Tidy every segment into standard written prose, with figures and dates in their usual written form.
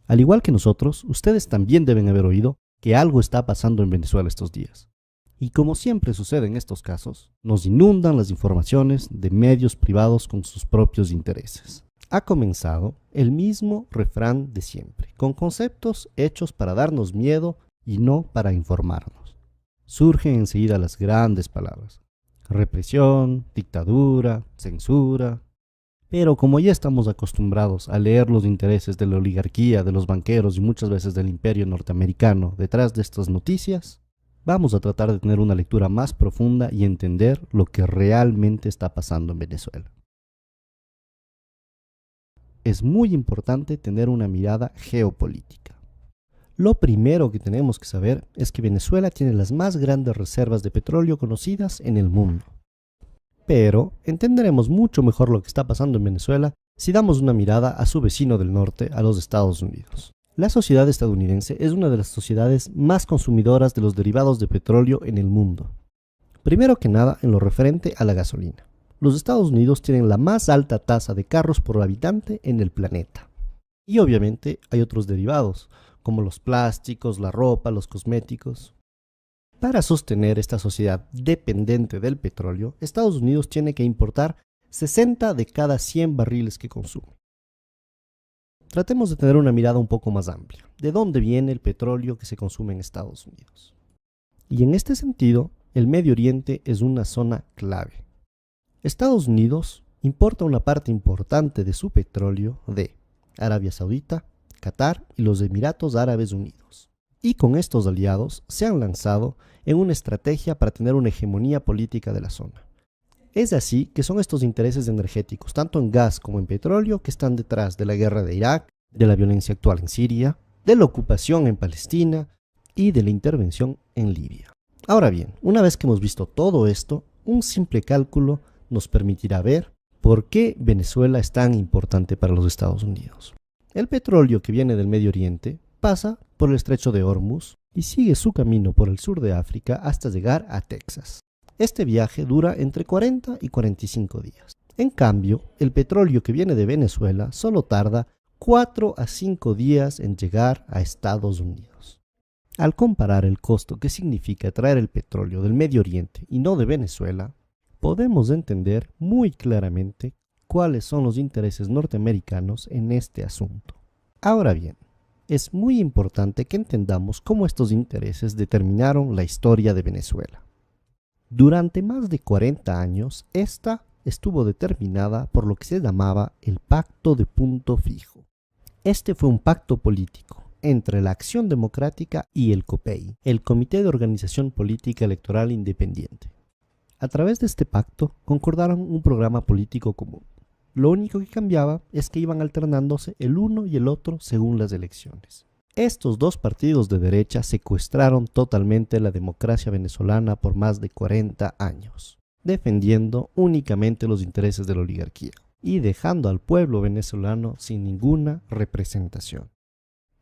Al igual que nosotros, ustedes también deben haber oído que algo está pasando en Venezuela estos días. Y como siempre sucede en estos casos, nos inundan las informaciones de medios privados con sus propios intereses. Ha comenzado el mismo refrán de siempre, con conceptos hechos para darnos miedo y no para informarnos. Surgen enseguida las grandes palabras: represión, dictadura, censura. Pero como ya estamos acostumbrados a leer los intereses de la oligarquía, de los banqueros y muchas veces del imperio norteamericano detrás de estas noticias, vamos a tratar de tener una lectura más profunda y entender lo que realmente está pasando en Venezuela. Es muy importante tener una mirada geopolítica. Lo primero que tenemos que saber es que Venezuela tiene las más grandes reservas de petróleo conocidas en el mundo. Pero entenderemos mucho mejor lo que está pasando en Venezuela si damos una mirada a su vecino del norte, a los Estados Unidos. La sociedad estadounidense es una de las sociedades más consumidoras de los derivados de petróleo en el mundo. Primero que nada, en lo referente a la gasolina. Los Estados Unidos tienen la más alta tasa de carros por habitante en el planeta. Y obviamente hay otros derivados, como los plásticos, la ropa, los cosméticos. Para sostener esta sociedad dependiente del petróleo, Estados Unidos tiene que importar 60 de cada 100 barriles que consume. Tratemos de tener una mirada un poco más amplia. ¿De dónde viene el petróleo que se consume en Estados Unidos? Y en este sentido, el Medio Oriente es una zona clave. Estados Unidos importa una parte importante de su petróleo de Arabia Saudita, Qatar y los Emiratos Árabes Unidos. Y con estos aliados se han lanzado en una estrategia para tener una hegemonía política de la zona. Es así que son estos intereses energéticos, tanto en gas como en petróleo, que están detrás de la guerra de Irak, de la violencia actual en Siria, de la ocupación en Palestina y de la intervención en Libia. Ahora bien, una vez que hemos visto todo esto, un simple cálculo nos permitirá ver por qué Venezuela es tan importante para los Estados Unidos. El petróleo que viene del Medio Oriente pasa por el estrecho de Hormuz y sigue su camino por el sur de África hasta llegar a Texas. Este viaje dura entre 40 y 45 días. En cambio, el petróleo que viene de Venezuela solo tarda 4 a 5 días en llegar a Estados Unidos. Al comparar el costo que significa traer el petróleo del Medio Oriente y no de Venezuela, podemos entender muy claramente cuáles son los intereses norteamericanos en este asunto. Ahora bien, es muy importante que entendamos cómo estos intereses determinaron la historia de Venezuela. Durante más de 40 años, esta estuvo determinada por lo que se llamaba el Pacto de Punto Fijo. Este fue un pacto político entre la Acción Democrática y el COPEI, el Comité de Organización Política Electoral Independiente. A través de este pacto concordaron un programa político común. Lo único que cambiaba es que iban alternándose el uno y el otro según las elecciones. Estos dos partidos de derecha secuestraron totalmente la democracia venezolana por más de 40 años, defendiendo únicamente los intereses de la oligarquía y dejando al pueblo venezolano sin ninguna representación.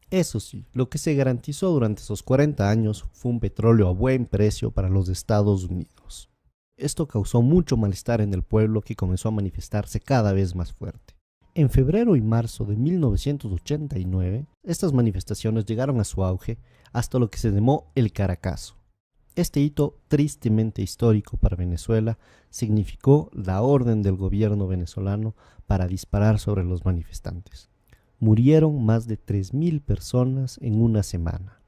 Eso sí, lo que se garantizó durante esos 40 años fue un petróleo a buen precio para los Estados Unidos. Esto causó mucho malestar en el pueblo, que comenzó a manifestarse cada vez más fuerte. En febrero y marzo de 1989, estas manifestaciones llegaron a su auge hasta lo que se llamó el Caracazo. Este hito tristemente histórico para Venezuela significó la orden del gobierno venezolano para disparar sobre los manifestantes. Murieron más de 3.000 personas en una semana.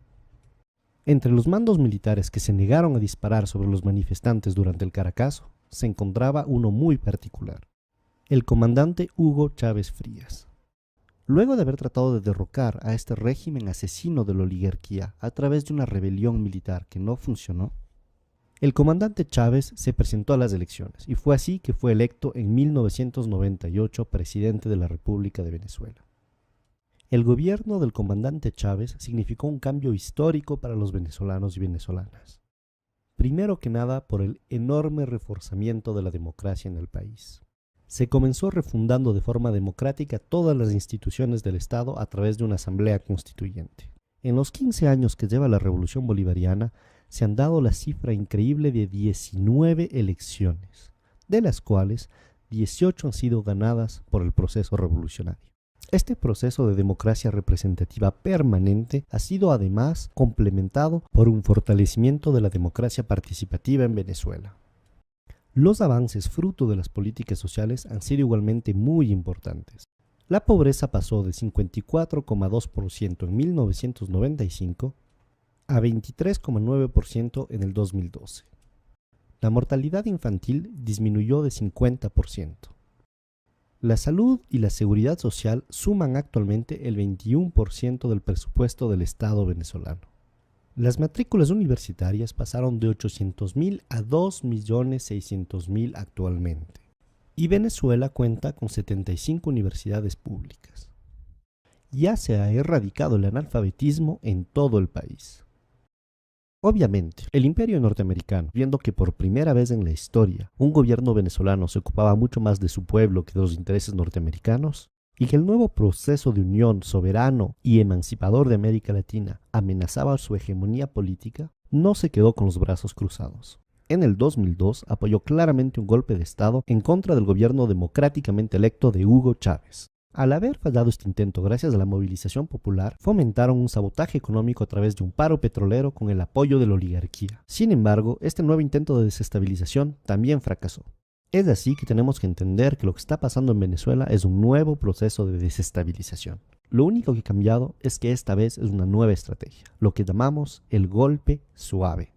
Entre los mandos militares que se negaron a disparar sobre los manifestantes durante el Caracazo, se encontraba uno muy particular: el comandante Hugo Chávez Frías. Luego de haber tratado de derrocar a este régimen asesino de la oligarquía a través de una rebelión militar que no funcionó, el comandante Chávez se presentó a las elecciones y fue así que fue electo en 1998 presidente de la República de Venezuela. El gobierno del comandante Chávez significó un cambio histórico para los venezolanos y venezolanas. Primero que nada, por el enorme reforzamiento de la democracia en el país. Se comenzó refundando de forma democrática todas las instituciones del Estado a través de una asamblea constituyente. En los 15 años que lleva la Revolución Bolivariana, se han dado la cifra increíble de 19 elecciones, de las cuales 18 han sido ganadas por el proceso revolucionario. Este proceso de democracia representativa permanente ha sido además complementado por un fortalecimiento de la democracia participativa en Venezuela. Los avances fruto de las políticas sociales han sido igualmente muy importantes. La pobreza pasó de 54,2% en 1995 a 23,9% en el 2012. La mortalidad infantil disminuyó de 50%. La salud y la seguridad social suman actualmente el 21% del presupuesto del Estado venezolano. Las matrículas universitarias pasaron de 800.000 a 2.600.000 actualmente. Y Venezuela cuenta con 75 universidades públicas. Ya se ha erradicado el analfabetismo en todo el país. Obviamente, el imperio norteamericano, viendo que por primera vez en la historia un gobierno venezolano se ocupaba mucho más de su pueblo que de los intereses norteamericanos, y que el nuevo proceso de unión soberano y emancipador de América Latina amenazaba su hegemonía política, no se quedó con los brazos cruzados. En el 2002 apoyó claramente un golpe de Estado en contra del gobierno democráticamente electo de Hugo Chávez. Al haber fallado este intento gracias a la movilización popular, fomentaron un sabotaje económico a través de un paro petrolero con el apoyo de la oligarquía. Sin embargo, este nuevo intento de desestabilización también fracasó. Es así que tenemos que entender que lo que está pasando en Venezuela es un nuevo proceso de desestabilización. Lo único que ha cambiado es que esta vez es una nueva estrategia, lo que llamamos el golpe suave.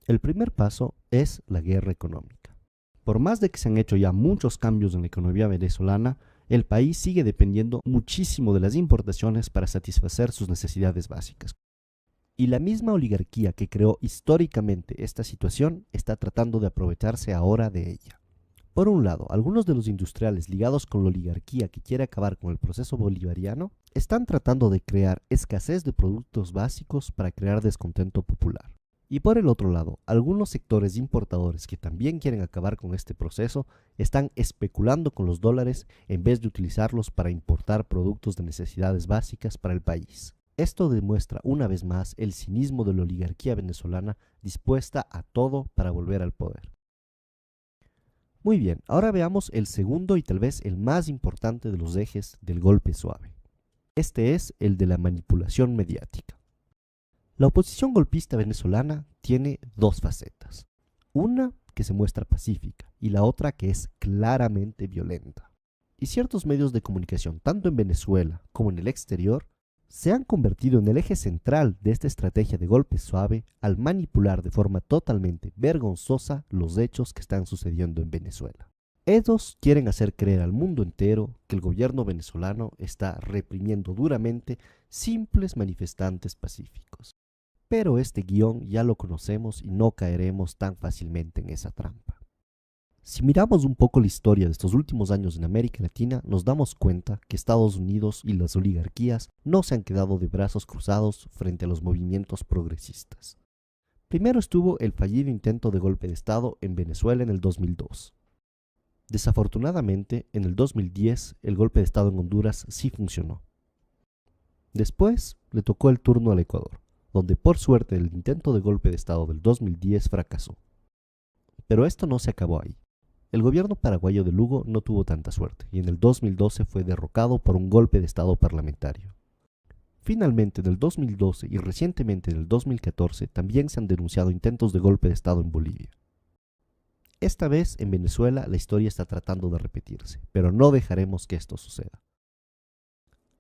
El primer paso es la guerra económica. Por más de que se han hecho ya muchos cambios en la economía venezolana, el país sigue dependiendo muchísimo de las importaciones para satisfacer sus necesidades básicas. Y la misma oligarquía que creó históricamente esta situación está tratando de aprovecharse ahora de ella. Por un lado, algunos de los industriales ligados con la oligarquía que quiere acabar con el proceso bolivariano están tratando de crear escasez de productos básicos para crear descontento popular. Y por el otro lado, algunos sectores importadores que también quieren acabar con este proceso están especulando con los dólares en vez de utilizarlos para importar productos de necesidades básicas para el país. Esto demuestra una vez más el cinismo de la oligarquía venezolana dispuesta a todo para volver al poder. Muy bien, ahora veamos el segundo y tal vez el más importante de los ejes del golpe suave. Este es el de la manipulación mediática. La oposición golpista venezolana tiene dos facetas. Una que se muestra pacífica y la otra que es claramente violenta. Y ciertos medios de comunicación, tanto en Venezuela como en el exterior, se han convertido en el eje central de esta estrategia de golpe suave al manipular de forma totalmente vergonzosa los hechos que están sucediendo en Venezuela. Ellos quieren hacer creer al mundo entero que el gobierno venezolano está reprimiendo duramente simples manifestantes pacíficos. Pero este guión ya lo conocemos y no caeremos tan fácilmente en esa trampa. Si miramos un poco la historia de estos últimos años en América Latina, nos damos cuenta que Estados Unidos y las oligarquías no se han quedado de brazos cruzados frente a los movimientos progresistas. Primero estuvo el fallido intento de golpe de Estado en Venezuela en el 2002. Desafortunadamente, en el 2010 el golpe de Estado en Honduras sí funcionó. Después le tocó el turno al Ecuador, donde por suerte el intento de golpe de Estado del 2010 fracasó. Pero esto no se acabó ahí. El gobierno paraguayo de Lugo no tuvo tanta suerte y en el 2012 fue derrocado por un golpe de Estado parlamentario. Finalmente, en el 2012 y recientemente en el 2014 también se han denunciado intentos de golpe de Estado en Bolivia. Esta vez en Venezuela la historia está tratando de repetirse, pero no dejaremos que esto suceda.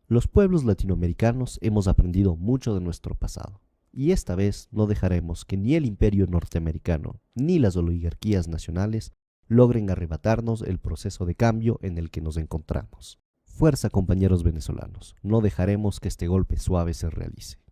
Los pueblos latinoamericanos hemos aprendido mucho de nuestro pasado, y esta vez no dejaremos que ni el imperio norteamericano ni las oligarquías nacionales logren arrebatarnos el proceso de cambio en el que nos encontramos. Fuerza, compañeros venezolanos, no dejaremos que este golpe suave se realice.